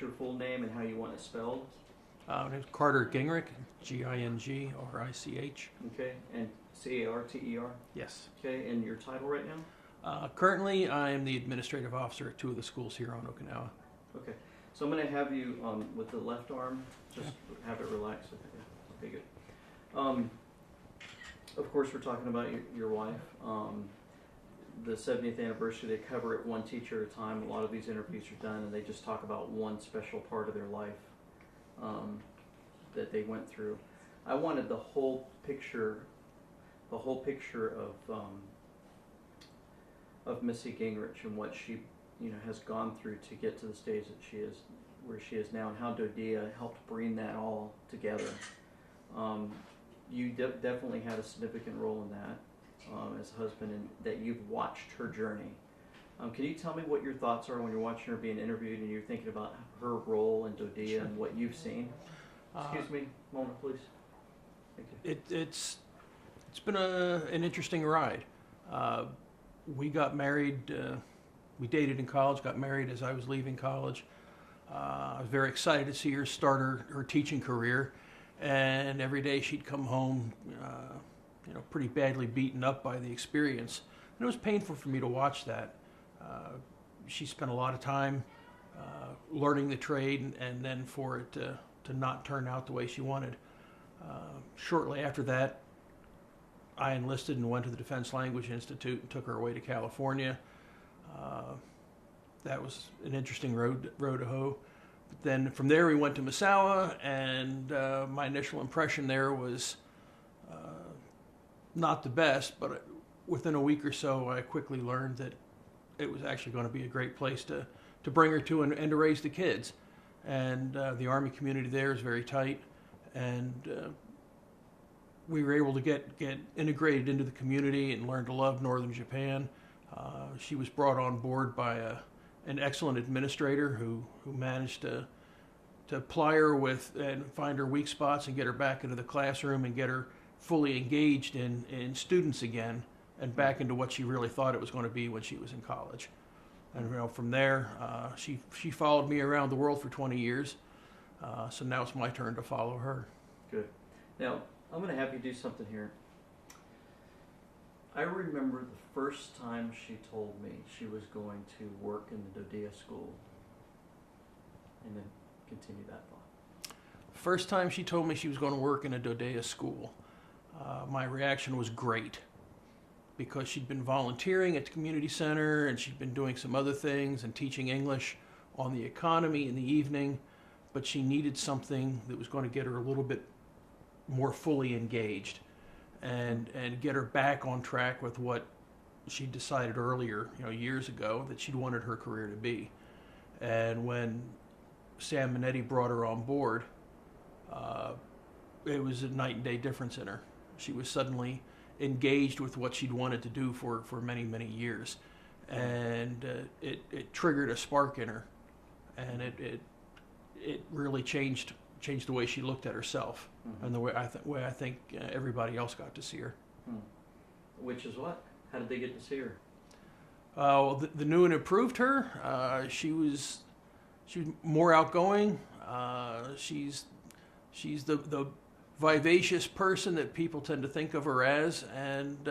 us your full name and how you want it spelled. My name's Carter Gingrich, Gingich. Okay, and Carter. Yes. Okay, and your title right now? Currently, I am the administrative officer at 2 of the schools here on Okinawa. Okay, so I'm going to have you with the left arm, just have it relax. Okay, good. Of course, we're talking about your wife. The 70th anniversary, they cover it one teacher at a time. A lot of these interviews are done, and they just talk about one special part of their life that they went through. I wanted the whole picture of Missy Gingrich and what she, has gone through to get to the stage that she is, where she is now, and how DoDEA helped bring that all together. You definitely had a significant role in that as a husband, and that you've watched her journey. Can you tell me what your thoughts are when you're watching her being interviewed and you're thinking about her role in DoDEA Sure. and what you've seen? Excuse me, a moment, please. Thank you. It's been an interesting ride. We got married, we dated in college, got married as I was leaving college. I was very excited to see her start her teaching career, and every day she'd come home, pretty badly beaten up by the experience. And it was painful for me to watch that. She spent a lot of time learning the trade, and then for it to not turn out the way she wanted. Shortly after that, I enlisted and went to the Defense Language Institute and took her away to California. That was an interesting road to hoe. But then from there we went to Misawa, and my initial impression there was not the best, but within a week or so I quickly learned that it was actually going to be a great place to bring her to and to raise the kids. And the Army community there is very tight, and we were able to get integrated into the community and learn to love Northern Japan. She was brought on board by an excellent administrator who managed to ply her with and find her weak spots and get her back into the classroom and get her fully engaged in students again and back into what she really thought it was going to be when she was in college. And from there, she followed me around the world for 20 years. So now it's my turn to follow her. Good. Now, I'm going to have you do something here. I remember the first time she told me she was going to work in the DoDEA school. And then continue that thought. First time she told me she was going to work in a DoDEA school, my reaction was great, because she'd been volunteering at the community center and she'd been doing some other things and teaching English on the economy in the evening, but she needed something that was going to get her a little bit more fully engaged and get her back on track with what she decided earlier, years ago, that she'd wanted her career to be. And when Sam Minetti brought her on board, it was a night and day difference in her. She was suddenly engaged with what she'd wanted to do for many, many years. And it triggered a spark in her. And it really changed the way she looked at herself, mm-hmm. and the way I think everybody else got to see her. Which is what? How did they get to see her? Well, the new and improved her. She was more outgoing. She's the vivacious person that people tend to think of her as, and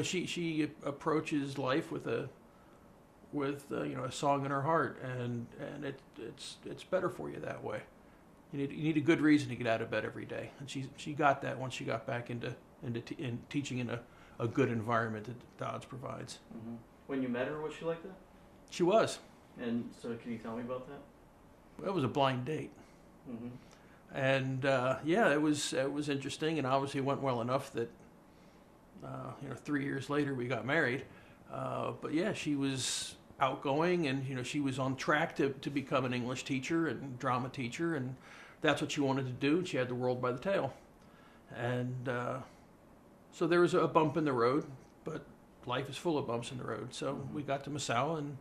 she approaches life with a song in her heart, and it's better for you that way. You need a good reason to get out of bed every day, and she got that once she got back into teaching in a good environment that DoDEA provides. Mm-hmm. When you met her, was she like that? She was. And so, can you tell me about that? It was a blind date. Mm-hmm. And it was interesting, and obviously went well enough that 3 years later we got married. But yeah, she was outgoing, and she was on track to become an English teacher and drama teacher, and that's what she wanted to do. She had the world by the tail, and so there was a bump in the road, but life is full of bumps in the road. So mm-hmm. we got to Misawa, and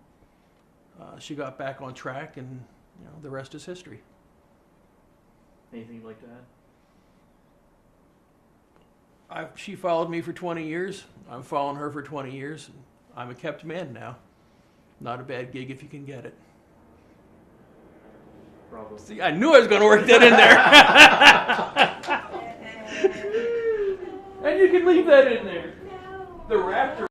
she got back on track, and the rest is history. Anything you'd like to add? She followed me for 20 years. I'm following her for 20 years. I'm a kept man now. Not a bad gig if you can get it. Probably. See, I knew I was going to work that in there. And you can leave that in there. The raptor.